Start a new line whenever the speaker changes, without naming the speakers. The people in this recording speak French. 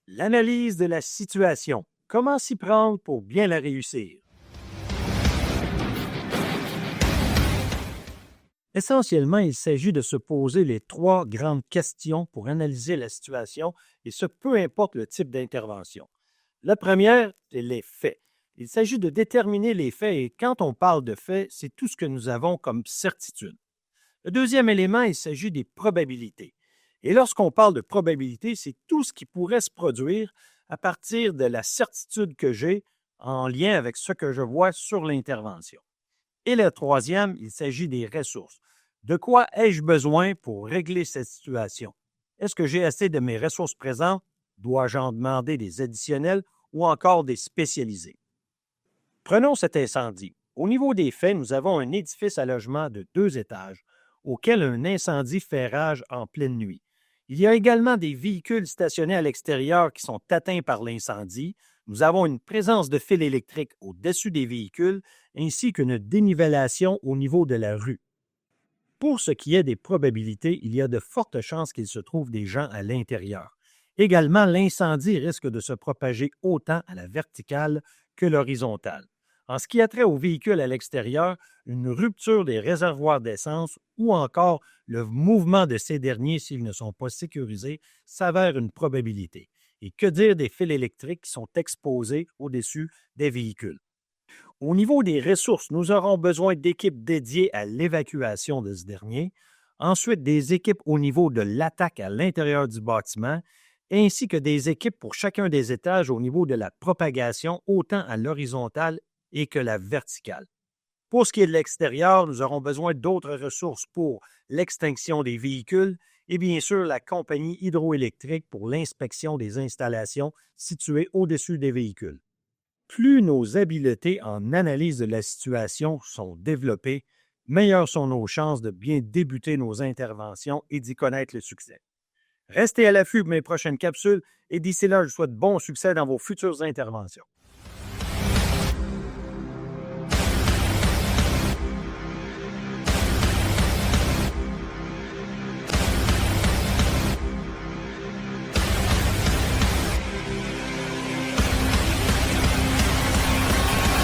L'analyse de la situation. Comment s'y prendre pour bien la réussir? Essentiellement, il s'agit de se poser les trois grandes questions pour analyser la situation, et ce, peu importe le type d'intervention. La première, c'est les faits. Il s'agit de déterminer les faits, et quand on parle de faits, c'est tout ce que nous avons comme certitude. Le deuxième élément, il s'agit des probabilités. Et lorsqu'on parle de probabilité, c'est tout ce qui pourrait se produire à partir de la certitude que j'ai en lien avec ce que je vois sur l'intervention. Et le troisième, il s'agit des ressources. De quoi ai-je besoin pour régler cette situation? Est-ce que j'ai assez de mes ressources présentes? Dois-je en demander des additionnels ou encore des spécialisés? Prenons cet incendie. Au niveau des faits, nous avons un édifice à logement de 2 étages auquel un incendie fait rage en pleine nuit. Il y a également des véhicules stationnés à l'extérieur qui sont atteints par l'incendie. Nous avons une présence de fils électriques au-dessus des véhicules ainsi qu'une dénivellation au niveau de la rue. Pour ce qui est des probabilités, il y a de fortes chances qu'il se trouve des gens à l'intérieur. Également, l'incendie risque de se propager autant à la verticale que l'horizontale. En ce qui a trait aux véhicules à l'extérieur, une rupture des réservoirs d'essence ou encore le mouvement de ces derniers s'ils ne sont pas sécurisés s'avère une probabilité. Et que dire des fils électriques qui sont exposés au-dessus des véhicules? Au niveau des ressources, nous aurons besoin d'équipes dédiées à l'évacuation de ce dernier, ensuite des équipes au niveau de l'attaque à l'intérieur du bâtiment, ainsi que des équipes pour chacun des étages au niveau de la propagation, autant à l'horizontale et que la verticale. Pour ce qui est de l'extérieur, nous aurons besoin d'autres ressources pour l'extinction des véhicules et bien sûr la compagnie hydroélectrique pour l'inspection des installations situées au-dessus des véhicules. Plus nos habiletés en analyse de la situation sont développées, meilleures sont nos chances de bien débuter nos interventions et d'y connaître le succès. Restez à l'affût pour mes prochaines capsules et d'ici là, je vous souhaite bon succès dans vos futures interventions.